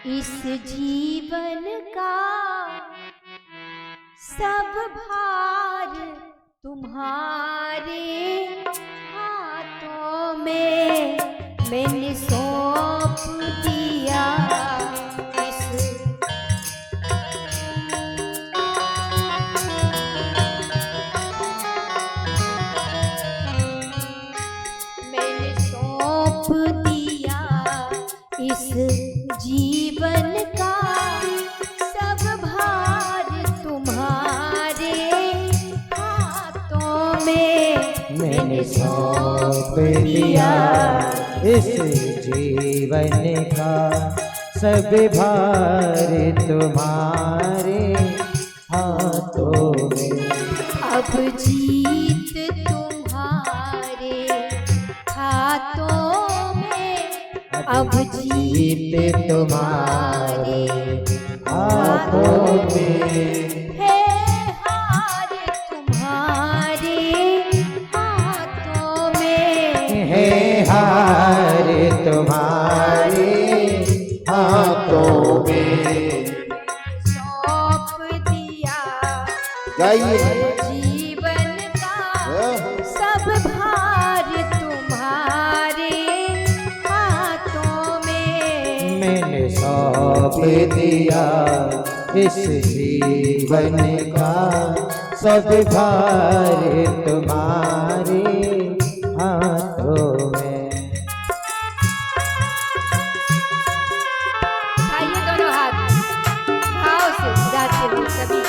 इस जीवन का सब भार तुम्हारे हाथों में मैंने सौंप दिया। मैंने सौंप दिया इस जीवन का सब भार तुम्हारे हाथों में मैंने सौंप दिया इस जीवन का सब भार तुम्हारे हाथों में। अब जीत तुम्हारे हाथों में, अब जीत तुम्हारे हाथों में। है हार तुम्हारे हाथों में, है हार तुम्हारे हाथों में। सौंप दिया गाइए जीवन का सब भार तुम्हारे हाथों में। मैंने सौंप दिया इस जीवन का सब भार तुम्हारे हाथों में। उठाइए दोनों हाथ, भाव से गाते हुए सभी।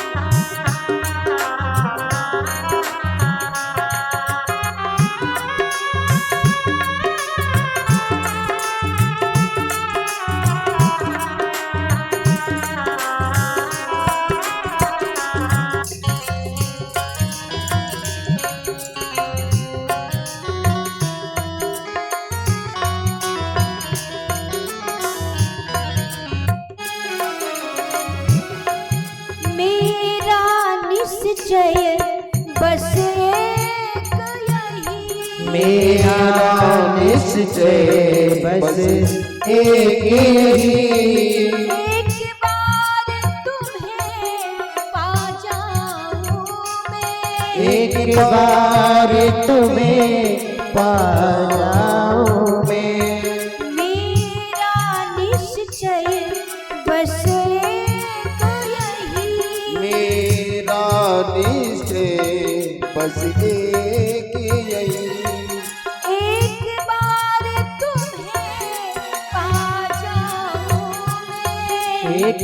मेरा निश्चय बस एक यही, मेरा निश्चय बस एक ही। एक बार तुम्हें पा जाऊं मैं, एक बार तुम्हें पा जाऊं मैं। मेरा निश्चय बस एक यही, मेरा निश्चय बस एक यही। एक बार तुम्हें पा जाऊं मैं, एक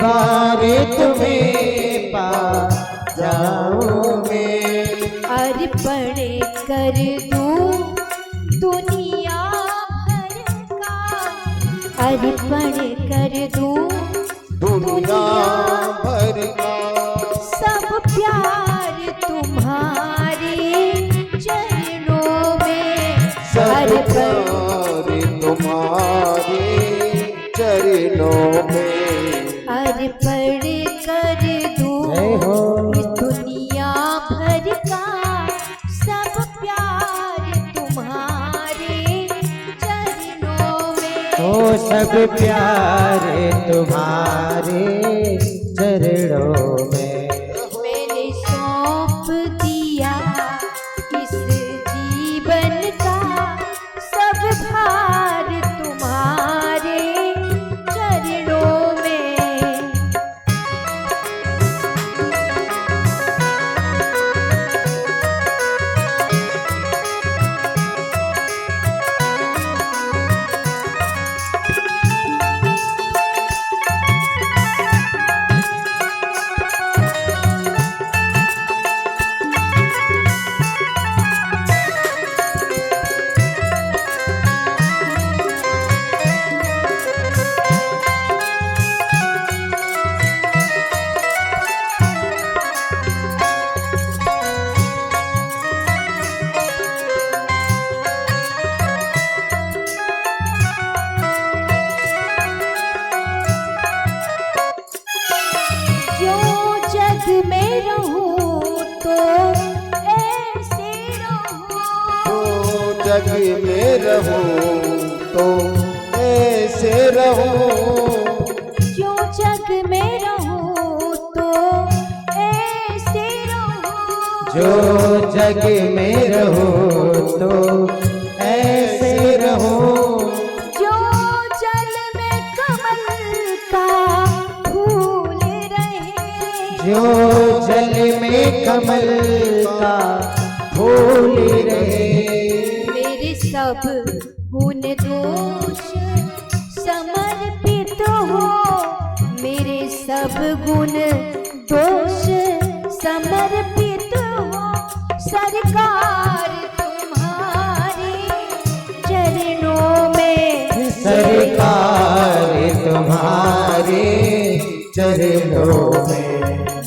बार तुम्हें पा जाऊं मैं। अर्पण कर दूं दुनिया भर का, अर्पण कर दूं दुनिया भर का सब प्यार तुम्हारे चरणों में। सब अर्पण प्यार तुम्हारे चरणों में। अर्पण कर दूं जय हो। इस दुनिया भर का सब प्यार तुम्हारे चरणों में। ओ सब प्यार तुम्हारे चरणों में। मैंने सौंप दिया इस जीवन का सब भार तुम्हारे चरणों में। जग में रहूं तो ऐसे रहूं, जो जग में रहो तो ऐसे रहो, जो जल में कमल का फूल रहे, जो जल में कमल का फूल रहे। मेरे सब गुण दोष समर्पित हो, मेरे सब गुण दोष समर्पित हो, सरकार तुम्हारे चरणों में, सरकार तुम्हारे चरणों में।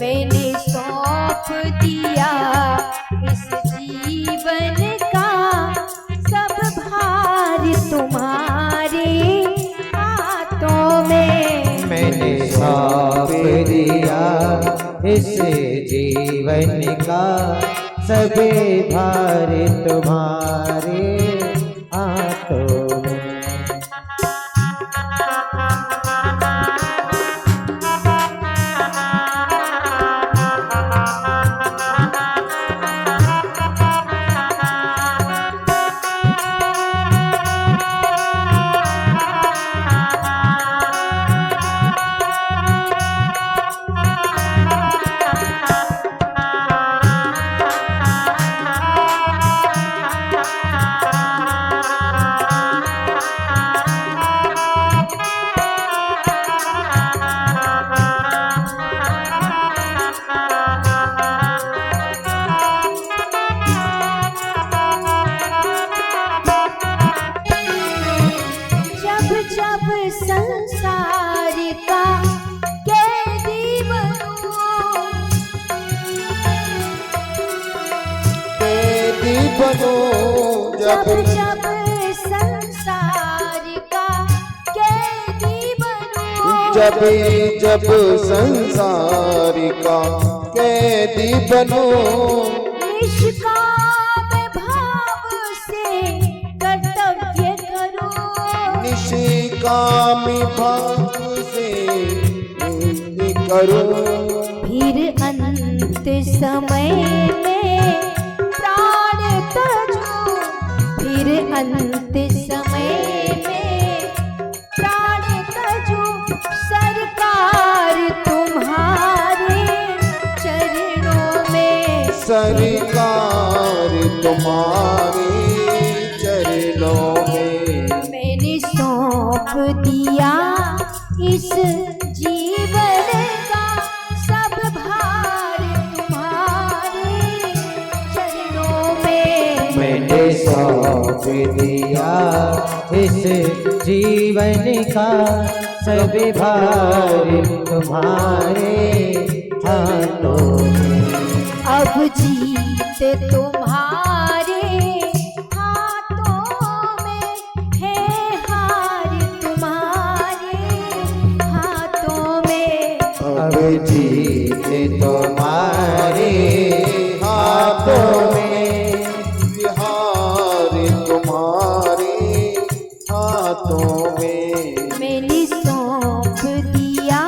मैंने सौंप दिया इस जीवन का सब भार तुम्हारे हाथों में। मैंने सौंप दिया इस जीवन का सभी भार तुम्हारे हाथों में। संसार का कैदी बनो, कैदी बनो जब जब जब संसार का कैदी बनो, जब जब संसार का कैदी बनो, निष्काम भाव से कर्तव्य करो, निष्कामी भाव से करो, फिर अंत समय में प्राण तजो, फिर अंत समय में प्राण तजो, सरकार तुम्हारे चरणों में, सरकार तुम्हारे चरणों में। मैंने सौंप दिया इस जीवन का सब भार तुम्हारे चरणों में। मैंने सौंप दिया इस जीवन का सभी भार तुम्हारे हाथों में। अब जीत तुम्हारे हाथों में है, हार तुम्हारे हाथों में। अब जीत तुम्हारे हाथों में, बिहार तुम्हारे हाथों में। मैंने सौंप दिया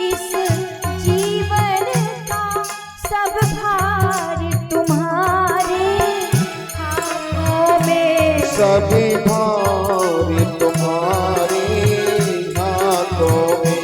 इस जीवन का सब भार तुम्हारे हाथों में। सभी भार तुम्हारे हाथों में।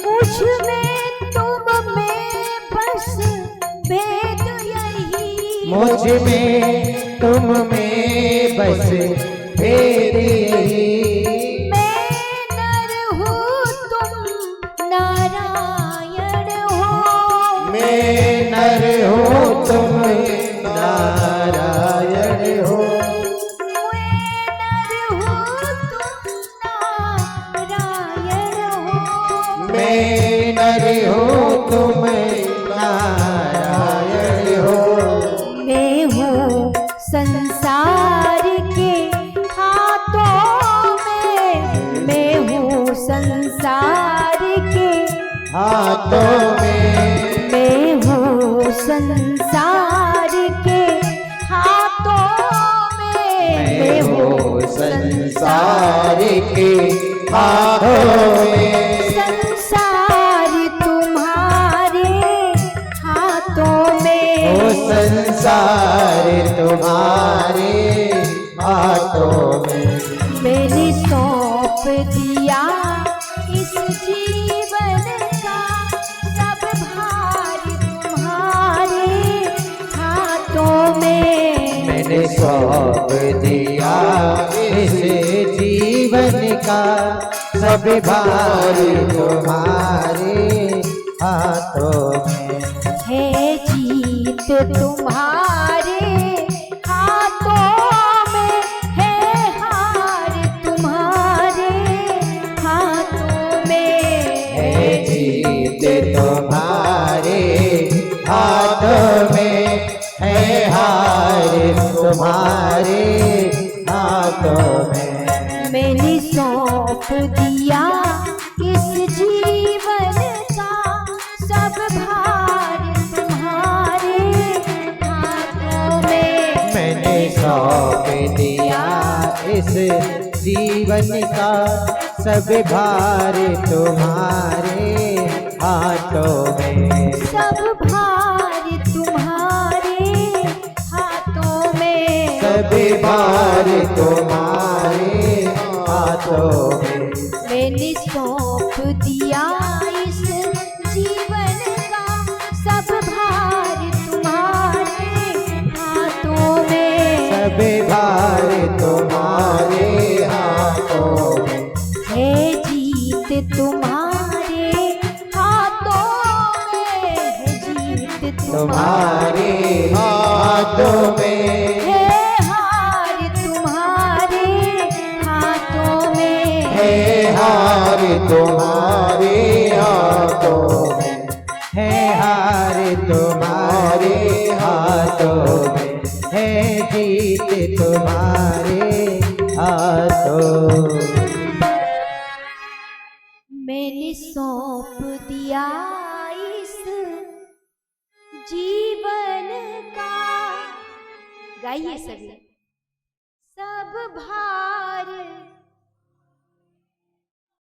मुझ में तुम में बस भेद यही, मुझ में तुम में बस भेद यही। मैं नर हूँ तुम नारायण हो, मैं नर हूँ तुम नारायण हो। मैं नर हूँ तुम नारायण हो, मैं नर हूँ हाथों में। मैं हूँ संसार के हाथों में, मैं हूँ संसार के हाथों में। संसार तुम्हारे हाथों में, ओ संसार तुम्हारे हाथों में। मैंने सौंप दिया इस जीवन का सब भार तुम्हारे हाथों में। मैंने सौंप दिया इस जीवन का सब भार तुम्हारे हाथों में। है जीत तुम्हारे हाथों में, है हार तुम्हारे हाथों में। है जीत तुम्हारे हाथों में, है हार तुम्हारे हाथों में। मैंने सौंप दिया इस जीवन का सब भार तुम्हारे हाथों में। मैंने सौंप दिया इस जीवन का सब भार तुम्हारे हाथों में। सब भार तुम्हारे हाथों में। सब भार तुम्हारे हाथों में। मैंने सौंप दिया इस जीवन का सब भार तुम्हारे हाथों में। सब भार तुम्हारे हाथों में। है जीत तुम्हारे हाथों में, है जीत तुम्हारे हाथों में। है हार तुम्हारे हाथों में। है हार तुम्हारे हाथों में। है हार तुम्हारे हाथों में। है जीत तुम्हारे हाथों में। मैंने सौंप दिया इस जीवन का, गाइए सभी, सब भार